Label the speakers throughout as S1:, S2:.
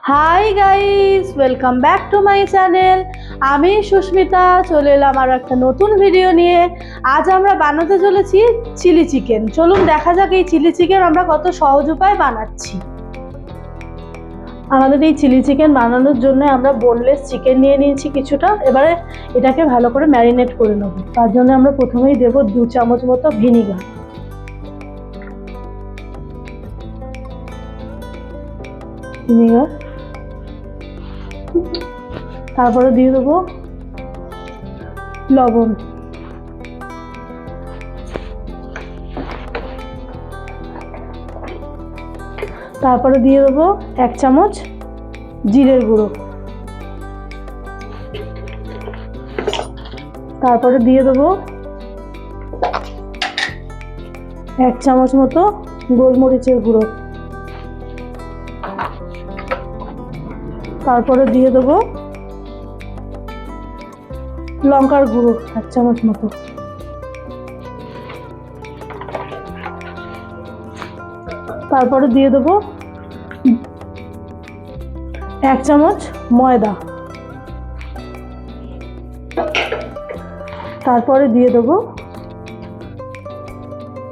S1: Hi guys, welcome back to my channel. আমি সুস্মিতা চলে এলাম আর একটা নতুন ভিডিও নিয়ে। আজ আমরা বানাতে চলেছি চিলি চিকেন। চলুন দেখা যাক এই চিলি চিকেন আমরা কত সহজ উপায় বানাচ্ছি। আমাদের এই চিলি চিকেন বানানোর জন্য আমরা বোনলেস চিকেন নিয়ে নিয়েছি কিছুটা। এবারে এটাকে ভালো করে ম্যারিনেট করে নেব। তার জন্য আমরা প্রথমেই দেব 2 চামচ মতো ভিনিগার। তারপরে দিয়ে দেবো লবণ, তারপরে দিয়ে দেবো 1 চামচ জিরের গুঁড়ো, তারপরে দিয়ে দেবো 1 চামচ মতো গোলমরিচের গুঁড়ো, তারপরে দিয়ে দেবো লঙ্কার গুঁড়ো 1 চামচ মতো, তারপরে দিয়ে দেবো 1 চামচ ময়দা, তারপরে দিয়ে দেবো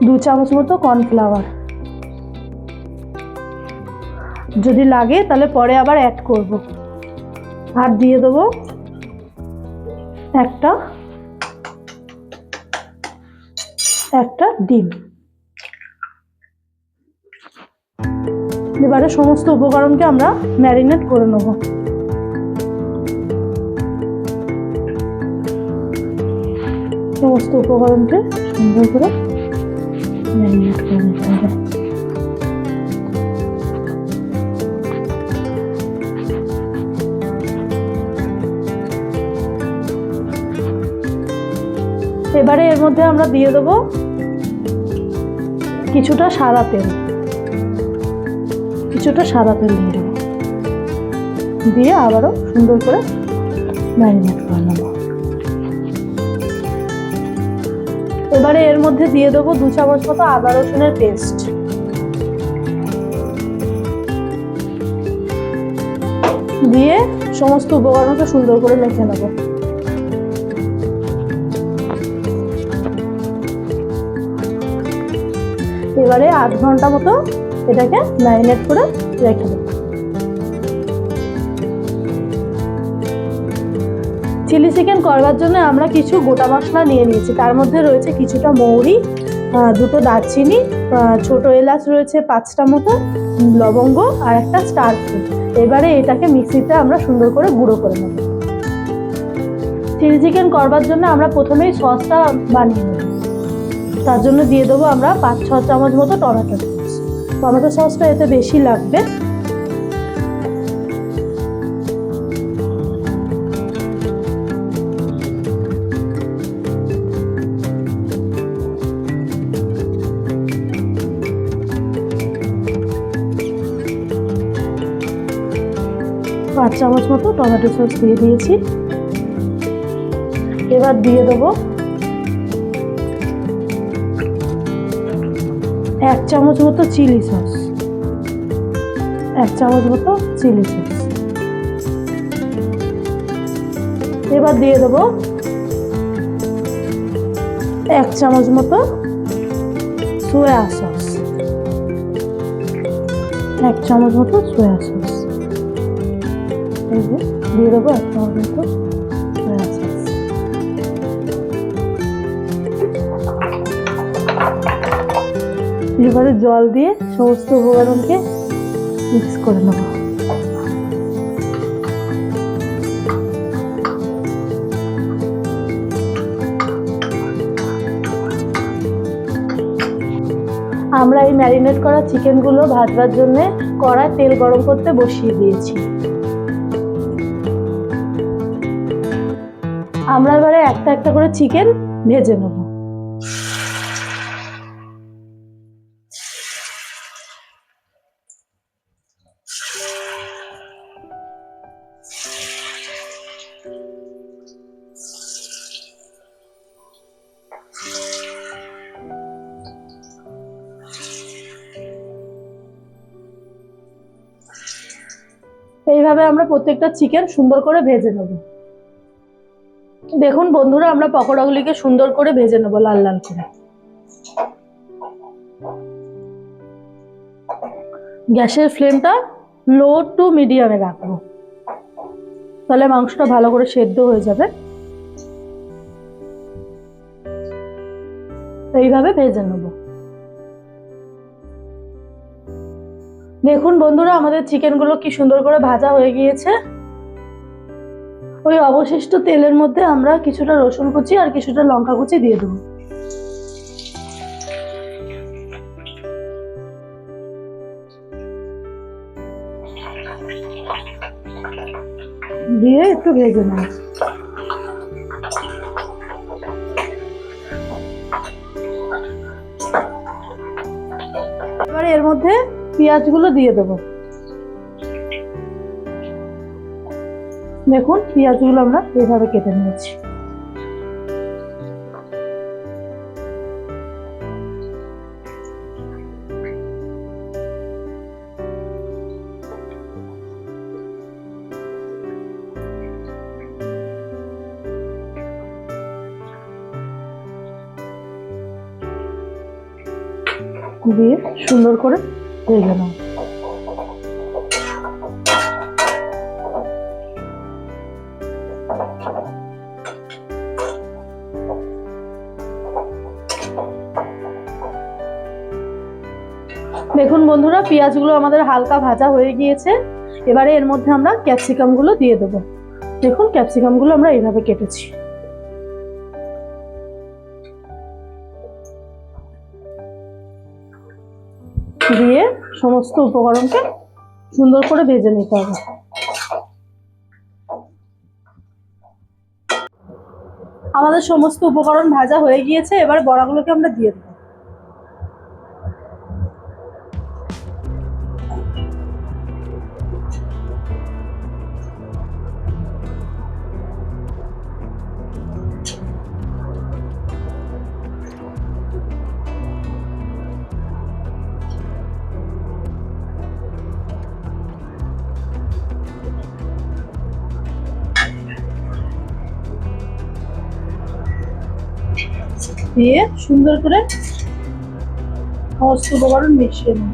S1: 2 চামচ মতো কর্নফ্লাওয়ার। যদি লাগে তাহলে পরে আবার অ্যাড করব। আর দিয়ে দেবো একটা ডিম। এবারে সমস্ত উপকরণকে আমরা ম্যারিনেট করে নেব। সমস্ত উপকরণকে সুন্দর করে ম্যারিনেট করে নিতে হবে। এবারে এর মধ্যে আমরা দিয়ে দেবো কিছুটা সাদা তেল দিয়ে দেবো, দিয়ে আবারও সুন্দর করে ম্যারিনেট করে নেব। এবারে এর মধ্যে দিয়ে দেবো 2 চামচ মতো আদা রসুনের পেস্ট, দিয়ে সমস্ত উপকরণকে সুন্দর করে মেখে নেব। এবারে 8 ঘন্টা মতো এটাকে ম্যারিনেট করে রেখে দেব। চিলি চিকেন করবার জন্য আমরা কিছু গোটা মশলা নিয়ে নিয়েছি। তার মধ্যে রয়েছে কিছুটা মৌরি, 2টো দারচিনি, ছোট এলাচ রয়েছে 5টা মতো, লবঙ্গ আর একটা স্টার ফুল। এবারে এটাকে মিক্সিতে আমরা সুন্দর করে গুঁড়ো করে নেব। চিলি চিকেন করবার জন্য আমরা প্রথমেই সসটা বানিয়ে নেব। তার জন্য দিয়ে দেবো আমরা 5-6 চামচ মতো টমেটো সসটা এতে বেশি লাগবে। পাঁচ চামচ মতো টমেটো সস দিয়ে দিয়েছি। এবার দিয়ে দেবো 1 চামচ মতো চিলি সস, এবার দিয়ে দেবো 1 চামচ মতো সোয়া সস, দিয়ে দেবো 1 চামচ মতো সোয়া সস। এবারে জল দিয়ে সমস্ত উপকরণকে মিক্স করে নেব। আমরা এই ম্যারিনেট করা চিকেনগুলো ভাজবার জন্য কড়ায় তেল গরম করতে বসিয়ে দিয়েছি। আমরা এবারে একটা একটা করে চিকেন ভেজে নেব। এইভাবে আমরা প্রত্যেকটা চিকেন সুন্দর করে ভেজে নেব। দেখুন বন্ধুরা, আমরা পকোড়াগুলিকে সুন্দর করে ভেজে নেব লাল লাল করে। গ্যাসের ফ্লেমটা লো টু মিডিয়ামে রাখবো, তাহলে মাংসটা ভালো করে সেদ্ধ হয়ে যাবে। এইভাবে ভেজে নেব। দেখুন বন্ধুরা, আমাদের চিকেনগুলো কি সুন্দর করে ভাজা হয়ে গিয়েছে। ওই অবশিষ্ট তেলের মধ্যে আমরা কিছুটা রসুন কুচি আর কিছুটা লঙ্কা কুচি দিয়ে দেবো। দিয়ে একটু ভেজে নেব। এবারে এর মধ্যে পেঁয়াজগুলো দিয়ে দেবো। দেখুন পেঁয়াজগুলো আমরা এইভাবে কেটে নিয়েছি। দিয়ে সুন্দর করে ভেজে নেব। দেখুন বন্ধুরা, পেঁয়াজগুলো আমাদের হালকা ভাজা হয়ে গিয়েছে। এবারে এর মধ্যে আমরা ক্যাপসিকামগুলো দিয়ে দেবো। দেখুন ক্যাপসিকামগুলো আমরা এইভাবে কেটেছি। দিয়ে সমস্ত উপকরণকে সুন্দর করে ভেজে নিতে হবে। আমাদের সমস্ত উপকরণ ভাজা হয়ে গিয়েছে। এবার বড়াগুলোকে আমরা দিয়ে দেবো। দিয়ে সুন্দর করে সমস্ত উপকরণ মিশিয়ে নেব।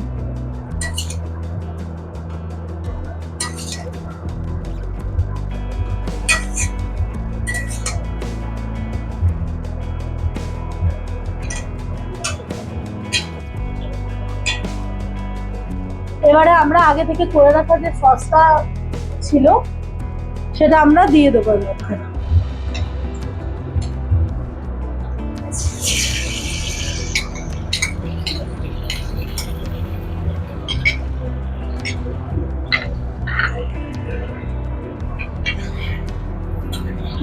S1: এবারে আমরা আগে থেকে করে রাখা যে সসটা ছিল সেটা আমরা দিয়ে দেবো এর মধ্যে।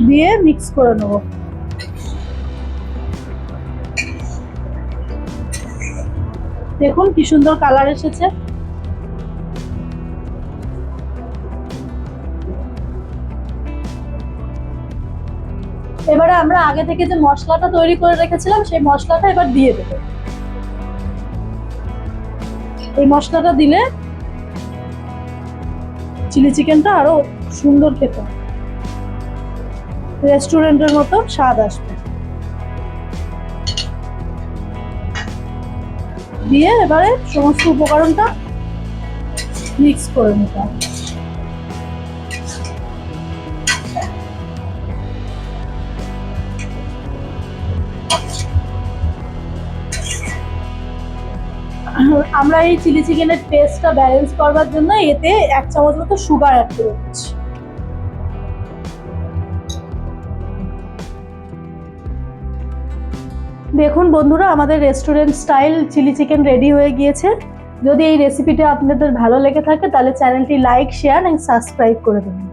S1: দিয়ে মিক্স করে নেব। দেখুন কি সুন্দর কালার এসেছে। এবারে আমরা আগে থেকে যে মশলাটা তৈরি করে রেখেছিলাম সেই মশলাটা এবার দিয়ে দেব। এই মশলাটা দিলে চিলি চিকেনটা আরো সুন্দর খেতে হবে, রেস্টুরেন্টের মতো স্বাদ আসবে। দিয়ে এবারে সমস্ত উপকরণটা মিক্স করে নিতে হবে। আমরা এই চিলি চিকেনের টেস্টটা ব্যালেন্স করবার জন্য এতে 1 চামচ মতো সুগার অ্যাড করে দিচ্ছি। দেখুন বন্ধুরা, আমাদের restaurant style chilli chicken ready হয়ে গিয়েছে। যদি এই রেসিপিটা আপনাদের ভালো লেগে থাকে তাহলে চ্যানেলটি লাইক, শেয়ার এন্ড সাবস্ক্রাইব করে দেবেন।